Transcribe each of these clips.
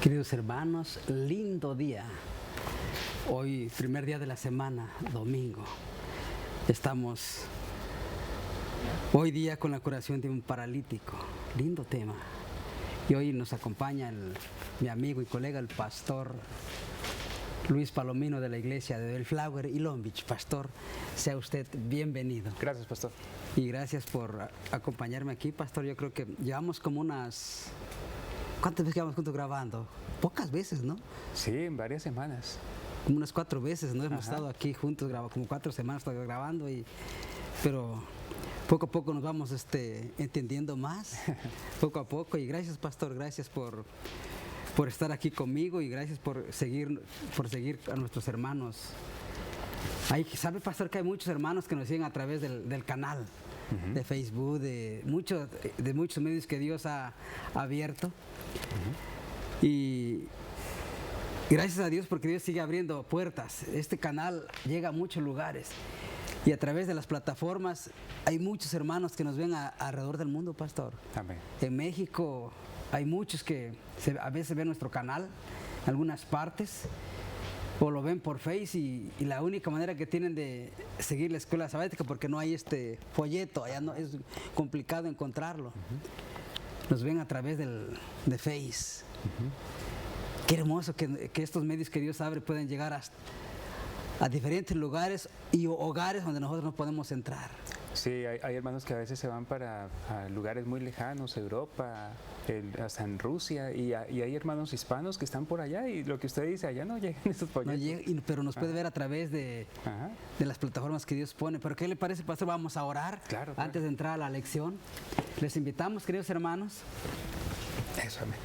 Queridos hermanos, lindo día. Hoy, primer día de la semana, domingo. Estamos hoy día con la curación de un paralítico. Lindo tema. Y hoy nos acompaña mi amigo y colega, el pastor Luis Palomino de la iglesia de Bellflower y Long Beach. Pastor, sea usted bienvenido. Gracias, pastor. Y gracias por acompañarme aquí, pastor. Yo creo que llevamos como unas... ¿Cuántas veces llevamos juntos grabando? Pocas veces, ¿no? Sí, en varias semanas. Como unas 4 veces, ¿no? Hemos estado aquí juntos, como 4 semanas grabando, pero poco a poco nos vamos entendiendo más, poco a poco. Y gracias, pastor, gracias por estar aquí conmigo y gracias por seguir a nuestros hermanos. ¿Sabe, pastor, que hay muchos hermanos que nos siguen a través del canal de Facebook, de muchos medios que Dios ha abierto? Y gracias a Dios, porque Dios sigue abriendo puertas. Este canal llega a muchos lugares y a través de las plataformas hay muchos hermanos que nos ven alrededor del mundo, pastor. Amén. En México hay muchos que a veces ven nuestro canal en algunas partes o lo ven por Face y la única manera que tienen de seguir la escuela sabática, porque no hay folleto, allá no, es complicado encontrarlo. Nos ven a través de Face. Qué hermoso que estos medios que Dios abre pueden llegar a diferentes lugares y hogares donde nosotros no podemos entrar. Sí, hay hermanos que a veces se van para lugares muy lejanos, Europa, hasta en Rusia, y hay hermanos hispanos que están por allá y lo que usted dice, allá no llegan estos folletos. No pero nos puede ver a través de las plataformas que Dios pone. ¿Pero qué le parece, pastor? Vamos a orar antes de entrar a la lección. Les invitamos, queridos hermanos. Eso, amén.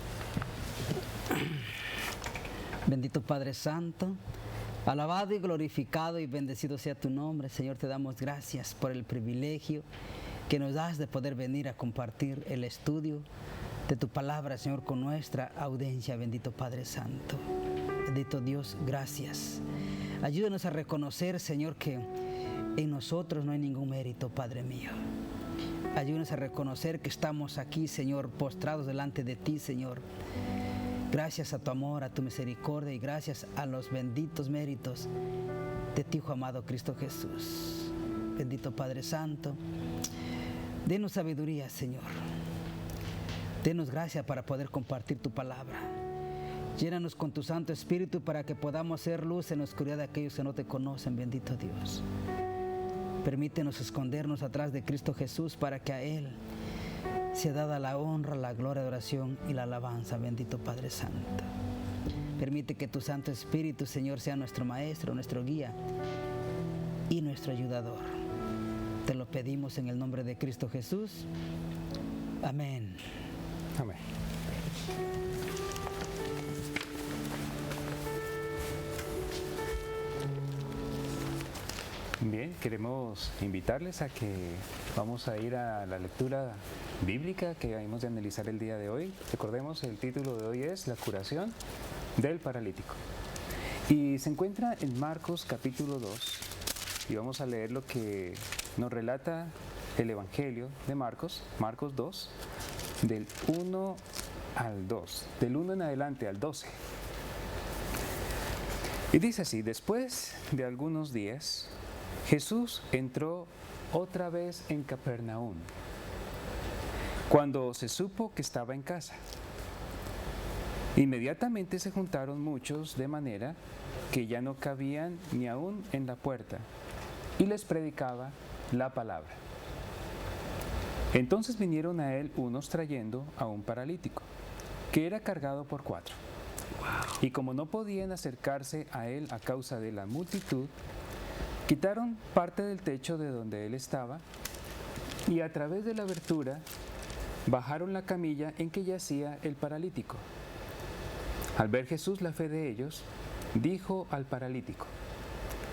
Bendito Padre Santo, alabado y glorificado y bendecido sea tu nombre. Señor, te damos gracias por el privilegio que nos das de poder venir a compartir el estudio de tu palabra, Señor, con nuestra audiencia. Bendito Padre Santo, bendito Dios, gracias. Ayúdanos a reconocer, Señor, que en nosotros no hay ningún mérito, Padre mío. Ayúdanos a reconocer que estamos aquí, Señor, postrados delante de ti, Señor. Gracias a tu amor, a tu misericordia y gracias a los benditos méritos de ti, Hijo amado Cristo Jesús. Bendito Padre Santo, denos sabiduría, Señor. Denos gracia para poder compartir tu palabra. Llénanos con tu Santo Espíritu para que podamos ser luz en la oscuridad de aquellos que no te conocen, bendito Dios. Permítenos escondernos atrás de Cristo Jesús para que a Él sea dada la honra, la gloria, la adoración y la alabanza, bendito Padre Santo. Permite que tu Santo Espíritu, Señor, sea nuestro Maestro, nuestro guía y nuestro ayudador. Te lo pedimos en el nombre de Cristo Jesús. Amén. Amén. Bien, queremos invitarles a que vamos a ir a la lectura bíblica que hemos de analizar el día de hoy. Recordemos, el título de hoy es La curación del paralítico. Y se encuentra en Marcos capítulo 2 y vamos a leer lo que nos relata el Evangelio de Marcos, Marcos 2, del 1 al 2, del 1 en adelante al 12. Y dice así: después de algunos días, Jesús entró otra vez en Capernaum, cuando se supo que estaba en casa. Inmediatamente se juntaron muchos, de manera que ya no cabían ni aún en la puerta, y les predicaba la palabra. Entonces vinieron a él unos trayendo a un paralítico, que era cargado por 4. Y como no podían acercarse a él a causa de la multitud, quitaron parte del techo de donde él estaba y a través de la abertura bajaron la camilla en que yacía el paralítico. Al ver Jesús la fe de ellos, dijo al paralítico: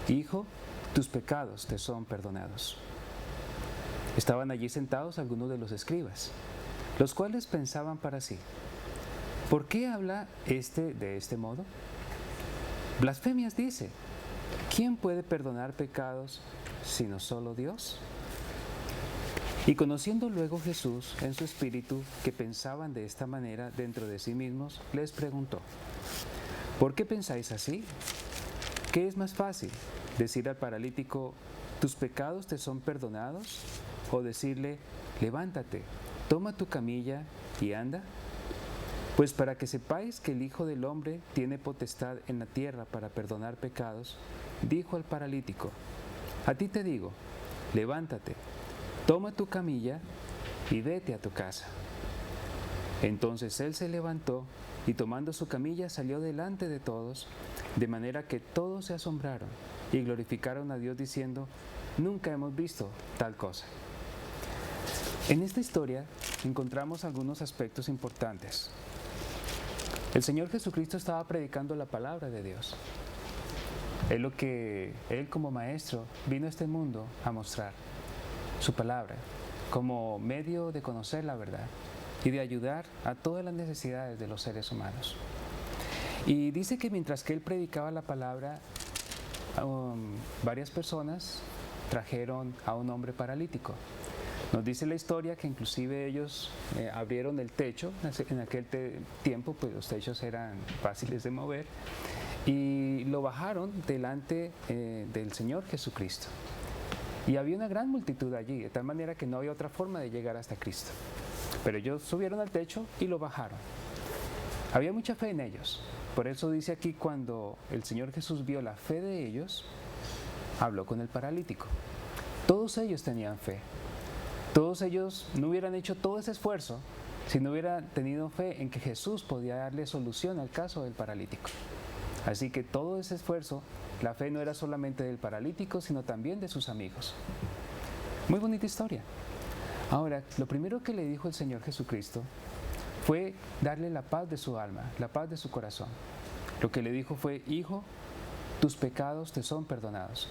Hijo, tus pecados te son perdonados. Estaban allí sentados algunos de los escribas, los cuales pensaban para sí: ¿por qué habla de este modo? Blasfemias dice. ¿Quién puede perdonar pecados sino solo Dios? Y conociendo luego Jesús en su espíritu que pensaban de esta manera dentro de sí mismos, les preguntó: ¿por qué pensáis así? ¿Qué es más fácil? ¿Decir al paralítico: tus pecados te son perdonados? ¿O decirle: levántate, toma tu camilla y anda? Pues para que sepáis que el Hijo del Hombre tiene potestad en la tierra para perdonar pecados, dijo al paralítico: a ti te digo, levántate, toma tu camilla y vete a tu casa. Entonces él se levantó y tomando su camilla salió delante de todos, de manera que todos se asombraron y glorificaron a Dios diciendo: nunca hemos visto tal cosa. En esta historia encontramos algunos aspectos importantes. El Señor Jesucristo estaba predicando la palabra de Dios. Es lo que Él como maestro vino a este mundo a mostrar, su palabra, como medio de conocer la verdad y de ayudar a todas las necesidades de los seres humanos. Y dice que mientras que Él predicaba la palabra, varias personas trajeron a un hombre paralítico. Nos dice la historia que inclusive ellos abrieron el techo. En aquel tiempo pues los techos eran fáciles de mover y lo bajaron delante del Señor Jesucristo. Y había una gran multitud allí, de tal manera que no había otra forma de llegar hasta Cristo. Pero ellos subieron al techo y lo bajaron. Había mucha fe en ellos. Por eso dice aquí, cuando el Señor Jesús vio la fe de ellos, habló con el paralítico. Todos ellos tenían fe. Todos ellos no hubieran hecho todo ese esfuerzo si no hubieran tenido fe en que Jesús podía darle solución al caso del paralítico. Así que todo ese esfuerzo, la fe no era solamente del paralítico, sino también de sus amigos. Muy bonita historia. Ahora, lo primero que le dijo el Señor Jesucristo fue darle la paz de su alma, la paz de su corazón. Lo que le dijo fue: hijo, tus pecados te son perdonados.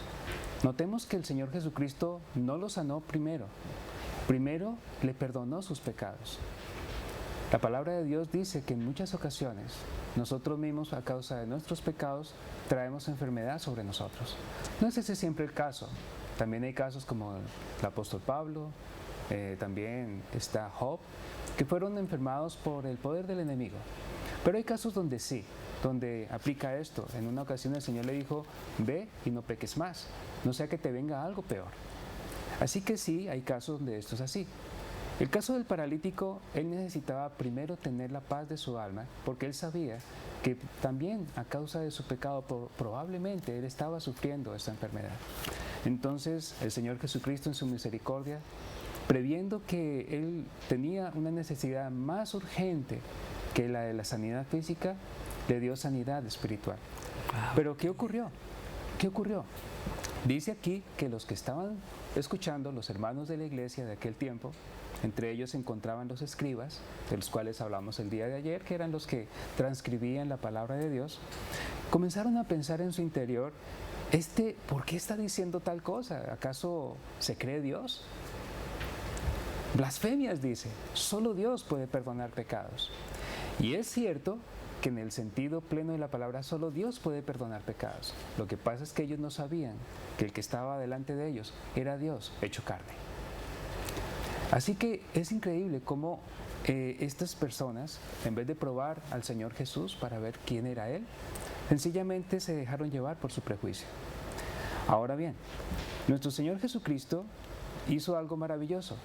Notemos que el Señor Jesucristo no lo sanó primero. Primero le perdonó sus pecados. La palabra de Dios dice que en muchas ocasiones nosotros mismos, a causa de nuestros pecados, traemos enfermedad sobre nosotros. No es ese siempre el caso. También hay casos como el apóstol Pablo, también está Job, que fueron enfermados por el poder del enemigo. Pero hay casos donde sí, donde aplica esto. En una ocasión el Señor le dijo: ve y no peques más, no sea que te venga algo peor. Así que sí, hay casos donde esto es así. El caso del paralítico, él necesitaba primero tener la paz de su alma, porque él sabía que también a causa de su pecado probablemente él estaba sufriendo esta enfermedad. Entonces el Señor Jesucristo, en su misericordia, previendo que él tenía una necesidad más urgente que la de la sanidad física, le dio sanidad espiritual. Pero ¿qué ocurrió? ¿Qué ocurrió? Dice aquí que los que estaban escuchando, los hermanos de la iglesia de aquel tiempo, entre ellos se encontraban los escribas, de los cuales hablamos el día de ayer, que eran los que transcribían la palabra de Dios, comenzaron a pensar en su interior: ¿por qué está diciendo tal cosa? ¿Acaso se cree Dios? Blasfemias, dice. Solo Dios puede perdonar pecados. Y es cierto que en el sentido pleno de la palabra solo Dios puede perdonar pecados. Lo que pasa es que ellos no sabían que el que estaba delante de ellos era Dios hecho carne. Así que es increíble cómo estas personas, en vez de probar al Señor Jesús para ver quién era Él, sencillamente se dejaron llevar por su prejuicio. Ahora bien, nuestro Señor Jesucristo hizo algo maravilloso.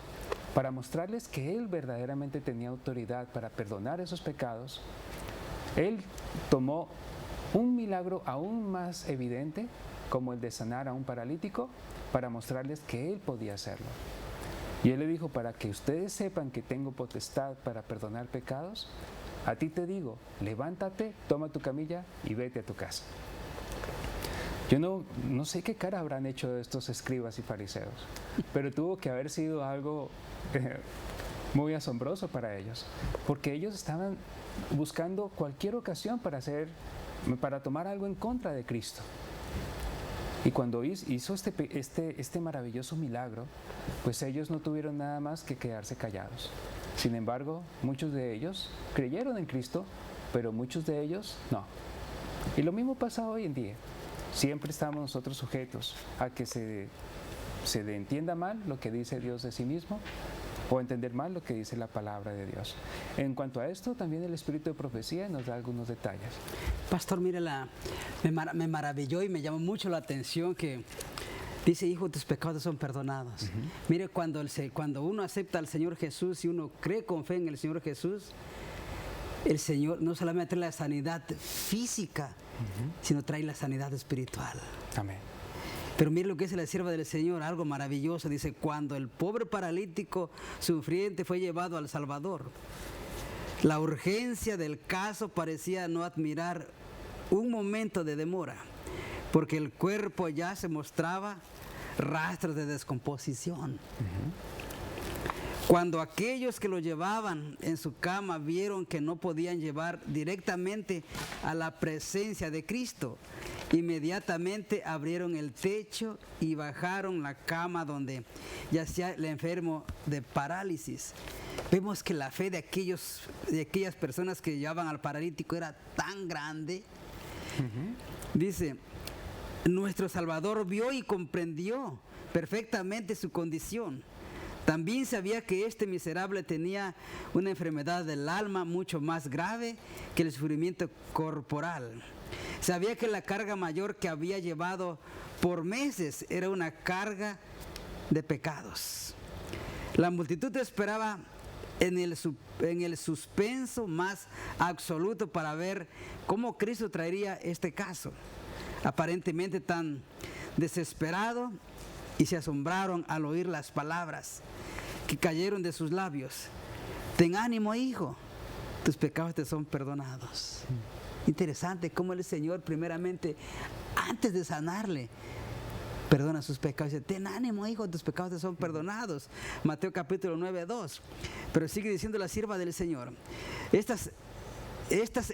Para mostrarles que Él verdaderamente tenía autoridad para perdonar esos pecados, Él tomó un milagro aún más evidente, como el de sanar a un paralítico, para mostrarles que Él podía hacerlo. Y Él le dijo: para que ustedes sepan que tengo potestad para perdonar pecados, a ti te digo, levántate, toma tu camilla y vete a tu casa. Yo no sé qué cara habrán hecho estos escribas y fariseos, pero tuvo que haber sido algo muy asombroso para ellos, porque ellos estaban buscando cualquier ocasión para tomar algo en contra de Cristo. Y cuando hizo este maravilloso milagro, pues ellos no tuvieron nada más que quedarse callados. Sin embargo, muchos de ellos creyeron en Cristo, pero muchos de ellos no. Y lo mismo pasa hoy en día. Siempre estamos nosotros sujetos a que se se le entienda mal lo que dice Dios de sí mismo o entender mal lo que dice la palabra de Dios. En cuanto a esto, también el espíritu de profecía nos da algunos detalles. Pastor, mire, me maravilló y me llamó mucho la atención que dice, hijo, tus pecados son perdonados. Mire, cuando uno acepta al Señor Jesús y uno cree con fe en el Señor Jesús, el Señor no solamente trae la sanidad física, sino trae la sanidad espiritual. Amén. Pero mire lo que dice la sierva del Señor, algo maravilloso. Dice, cuando el pobre paralítico sufriente fue llevado al Salvador, la urgencia del caso parecía no admirar un momento de demora, porque el cuerpo ya se mostraba rastros de descomposición. Cuando aquellos que lo llevaban en su cama vieron que no podían llevar directamente a la presencia de Cristo, inmediatamente abrieron el techo y bajaron la cama donde yacía el enfermo de parálisis. Vemos que la fe de aquellas personas que llevaban al paralítico era tan grande. Dice, nuestro Salvador vio y comprendió perfectamente su condición. También sabía que este miserable tenía una enfermedad del alma mucho más grave que el sufrimiento corporal. Sabía que la carga mayor que había llevado por meses era una carga de pecados. La multitud esperaba en el suspenso más absoluto para ver cómo Cristo traería este caso, aparentemente tan desesperado, y se asombraron al oír las palabras que cayeron de sus labios. Ten ánimo, hijo, tus pecados te son perdonados. Interesante cómo el Señor, primeramente, antes de sanarle, perdona sus pecados. Dice, ten ánimo, hijo, tus pecados te son perdonados. Mateo capítulo 9:2. Pero sigue diciendo la sierva del Señor, estas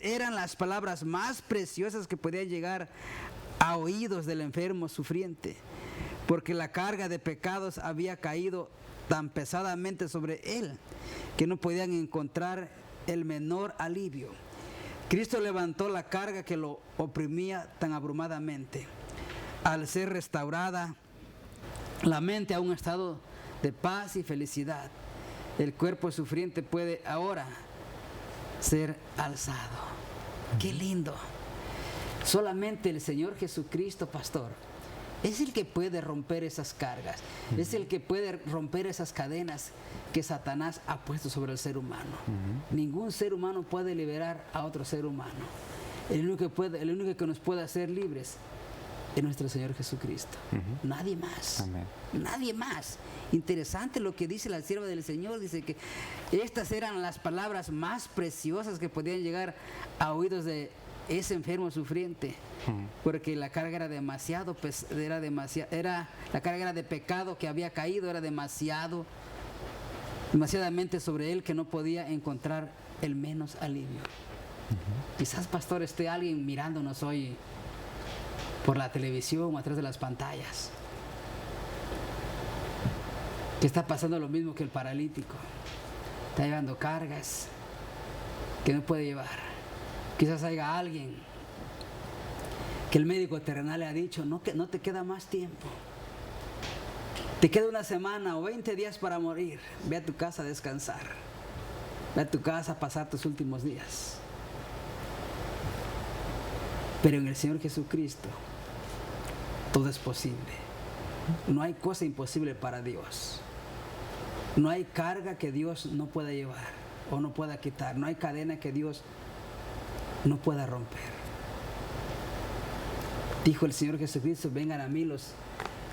eran las palabras más preciosas que podían llegar a oídos del enfermo sufriente, porque la carga de pecados había caído tan pesadamente sobre él que no podían encontrar el menor alivio. Cristo levantó la carga que lo oprimía tan abrumadamente. Al ser restaurada la mente a un estado de paz y felicidad, el cuerpo sufriente puede ahora ser alzado. ¡Qué lindo! Solamente el Señor Jesucristo, pastor, es el que puede romper esas cargas, es el que puede romper esas cadenas que Satanás ha puesto sobre el ser humano. Ningún ser humano puede liberar a otro ser humano. El único que nos puede hacer libres es nuestro Señor Jesucristo. Nadie más. Amén. Nadie más. Interesante lo que dice la sierva del Señor. Dice que estas eran las palabras más preciosas que podían llegar a oídos de ese enfermo sufriente, porque la carga era demasiado, la carga era de pecado que había caído, era demasiadamente sobre él, que no podía encontrar el menos alivio. Quizás, pastor, esté alguien mirándonos hoy por la televisión o a través de las pantallas, que está pasando lo mismo que el paralítico. Está llevando cargas que no puede llevar. Quizás haya alguien que el médico terrenal le ha dicho, no te queda más tiempo. Te queda una semana o 20 días para morir. Ve a tu casa a descansar. Ve a tu casa a pasar tus últimos días. Pero en el Señor Jesucristo todo es posible. No hay cosa imposible para Dios. No hay carga que Dios no pueda llevar o no pueda quitar. No hay cadena que Dios no pueda romper. Dijo el Señor Jesucristo, vengan a mí los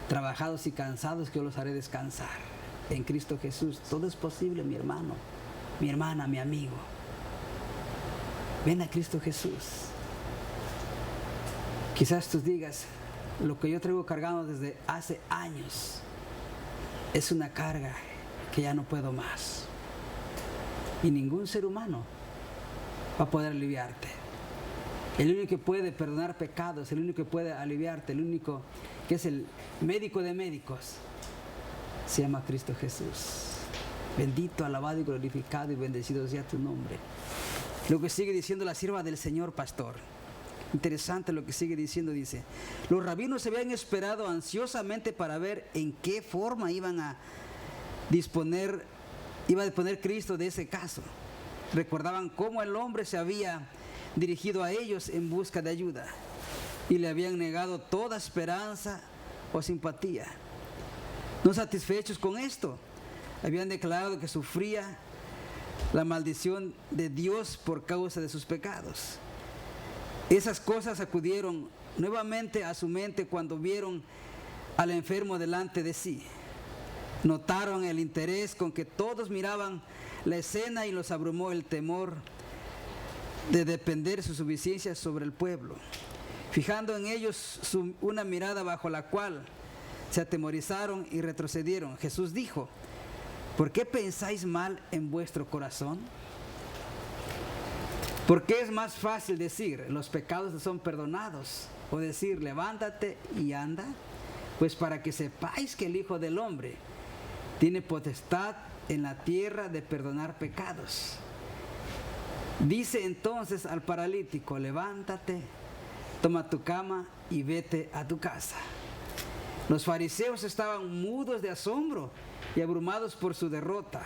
trabajados y cansados, que yo los haré descansar. En Cristo Jesús todo es posible, mi hermano, mi hermana, mi amigo. Ven a Cristo Jesús. Quizás tú digas, lo que yo traigo cargado desde hace años es una carga que ya no puedo más. Y ningún ser humano va a poder aliviarte. El único que puede perdonar pecados, el único que puede aliviarte, el único que es el médico de médicos, se llama Cristo Jesús. Bendito, alabado y glorificado y bendecido sea tu nombre. Lo que sigue diciendo la sierva del Señor, pastor. Interesante lo que sigue diciendo, dice, los rabinos se habían esperado ansiosamente para ver en qué forma iba a disponer Cristo de ese caso. Recordaban cómo el hombre se había dirigido a ellos en busca de ayuda y le habían negado toda esperanza o simpatía. No satisfechos con esto, habían declarado que sufría la maldición de Dios por causa de sus pecados. Esas cosas acudieron nuevamente a su mente cuando vieron al enfermo delante de sí. Notaron el interés con que todos miraban la escena y los abrumó el temor de depender su suficiencia sobre el pueblo. Fijando en ellos una mirada bajo la cual se atemorizaron y retrocedieron, Jesús dijo, ¿por qué pensáis mal en vuestro corazón? Porque es más fácil decir, los pecados te son perdonados, o decir, levántate y anda, pues para que sepáis que el Hijo del Hombre tiene potestad en la tierra de perdonar pecados. Dice entonces al paralítico, levántate, toma tu cama y vete a tu casa. Los fariseos estaban mudos de asombro y abrumados por su derrota.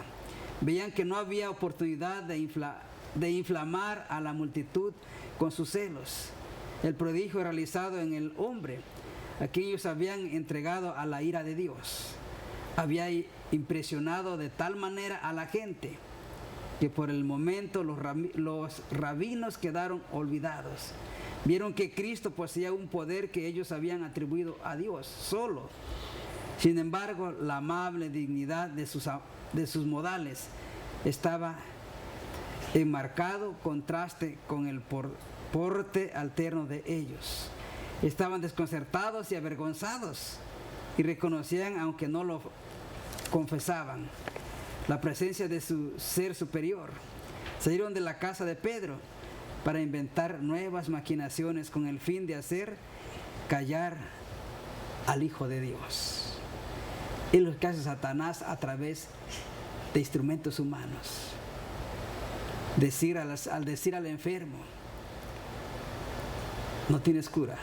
Veían que no había oportunidad de inflamar a la multitud con sus celos. El prodigio realizado en el hombre, a quien ellos habían entregado a la ira de Dios, había impresionado de tal manera a la gente que por el momento los rabinos quedaron olvidados. Vieron que Cristo poseía un poder que ellos habían atribuido a Dios solo. Sin embargo, la amable dignidad de sus modales estaba en marcado contraste con el porte alterno de ellos. Estaban desconcertados y avergonzados y reconocían, aunque no lo confesaban, la presencia de su ser superior. Salieron de la casa de Pedro para inventar nuevas maquinaciones con el fin de hacer callar al Hijo de Dios. Es lo que hace Satanás a través de instrumentos humanos. Al decir al enfermo, no tienes cura.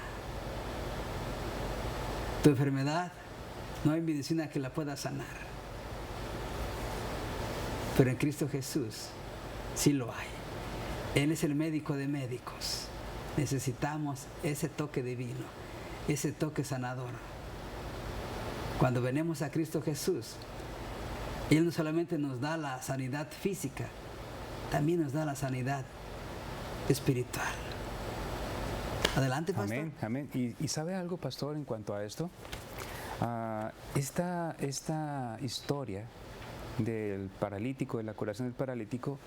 Tu enfermedad, no hay medicina que la pueda sanar. Pero en Cristo Jesús sí lo hay. Él es el médico de médicos. Necesitamos ese toque divino, ese toque sanador. Cuando venimos a Cristo Jesús, Él no solamente nos da la sanidad física, también nos da la sanidad espiritual. Adelante, pastor. Amén, amén. ¿Y sabe algo, pastor, en cuanto a esto? Esta historia del paralítico, de la curación del paralítico,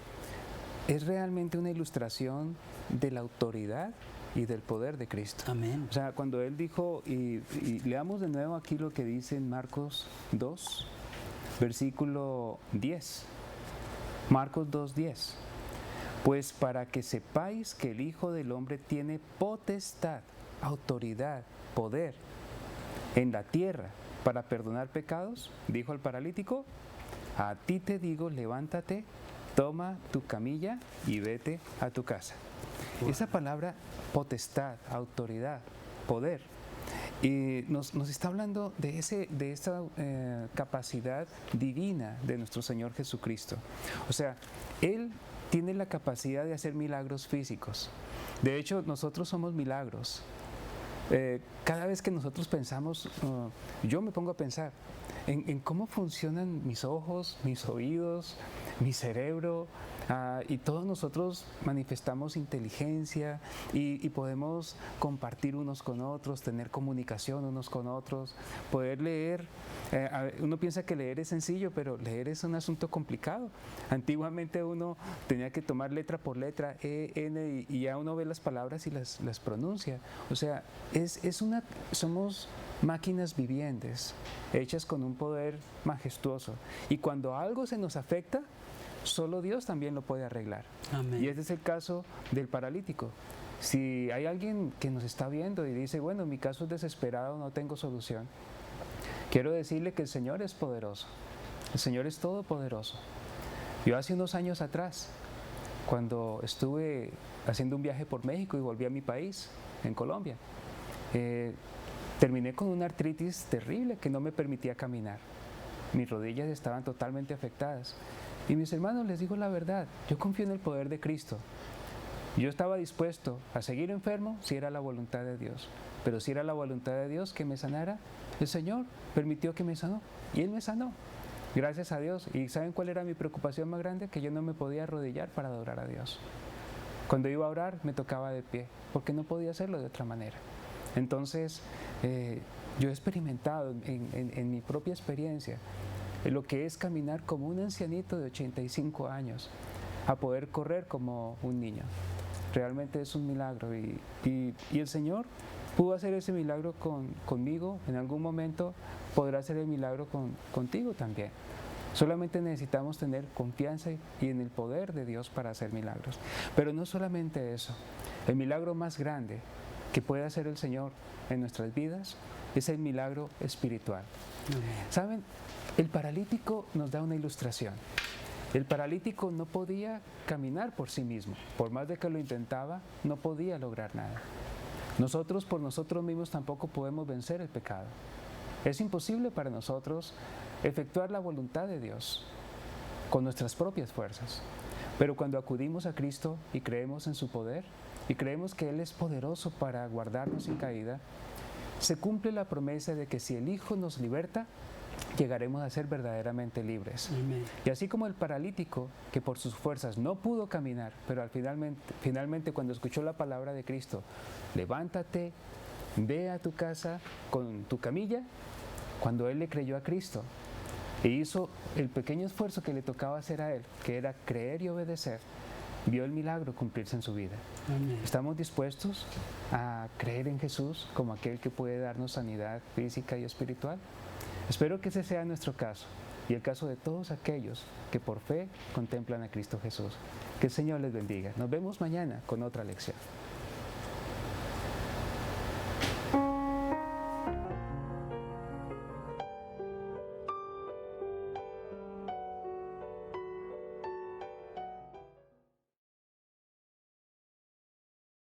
es realmente una ilustración de la autoridad y del poder de Cristo. Amén. O sea, cuando Él dijo, y leamos de nuevo aquí lo que dice en Marcos 2, versículo 10. Marcos 2:10. Pues para que sepáis que el Hijo del Hombre tiene potestad, autoridad, poder en la tierra para perdonar pecados, dijo al paralítico, a ti te digo, levántate, toma tu camilla y vete a tu casa. Wow. Esa palabra potestad, autoridad, poder, nos está hablando de esta capacidad divina de nuestro Señor Jesucristo. O sea, Él tiene la capacidad de hacer milagros físicos. De hecho, nosotros somos milagros. Cada vez que nosotros pensamos, yo me pongo a pensar en cómo funcionan mis ojos, mis oídos, mi cerebro, y todos nosotros manifestamos inteligencia y podemos compartir unos con otros, tener comunicación unos con otros, poder leer. Uno piensa que leer es sencillo, pero leer es un asunto complicado. Antiguamente uno tenía que tomar letra por letra, N, y ya uno ve las palabras y las pronuncia. O sea, somos máquinas vivientes, hechas con un poder majestuoso. Y cuando algo se nos afecta, solo Dios también lo puede arreglar. Amén. Y este es el caso del paralítico. Si hay alguien que nos está viendo y dice, bueno, mi caso es desesperado, no tengo solución, quiero decirle que el Señor es poderoso. El Señor es todopoderoso. Yo hace unos años atrás cuando estuve haciendo un viaje por México y volví a mi país, en Colombia. Terminé con una artritis terrible que no me permitía caminar. Mis rodillas estaban totalmente afectadas. Y mis hermanos, les digo la verdad, yo confío en el poder de Cristo. Yo estaba dispuesto a seguir enfermo si era la voluntad de Dios. Pero si era la voluntad de Dios que me sanara, el Señor permitió que me sanó. Y Él me sanó. Gracias a Dios. ¿Y saben cuál era mi preocupación más grande? Que yo no me podía arrodillar para adorar a Dios. Cuando iba a orar me tocaba de pie, porque no podía hacerlo de otra manera. Entonces, yo he experimentado en mi propia experiencia lo que es caminar como un ancianito de 85 años, a poder correr como un niño. Realmente es un milagro y el Señor pudo hacer ese milagro conmigo. En algún momento podrá hacer el milagro contigo también. Solamente necesitamos tener confianza y en el poder de Dios para hacer milagros. Pero no solamente eso, el milagro más grande que puede hacer el Señor en nuestras vidas es el milagro espiritual. ¿Saben? El paralítico nos da una ilustración. El paralítico no podía caminar por sí mismo. Por más de que lo intentaba, no podía lograr nada. Nosotros por nosotros mismos tampoco podemos vencer el pecado. Es imposible para nosotros efectuar la voluntad de Dios con nuestras propias fuerzas. Pero cuando acudimos a Cristo y creemos en su poder y creemos que Él es poderoso para guardarnos sin caída, se cumple la promesa de que si el Hijo nos liberta, llegaremos a ser verdaderamente libres. Amén. Y así como el paralítico, que por sus fuerzas no pudo caminar, pero finalmente cuando escuchó la palabra de Cristo, levántate, ve a tu casa con tu camilla, cuando él le creyó a Cristo e hizo el pequeño esfuerzo que le tocaba hacer a él, que era creer y obedecer, vio el milagro cumplirse en su vida. Amén. ¿Estamos dispuestos a creer en Jesús como aquel que puede darnos sanidad física y espiritual? Espero que ese sea nuestro caso y el caso de todos aquellos que por fe contemplan a Cristo Jesús. Que el Señor les bendiga. Nos vemos mañana con otra lección.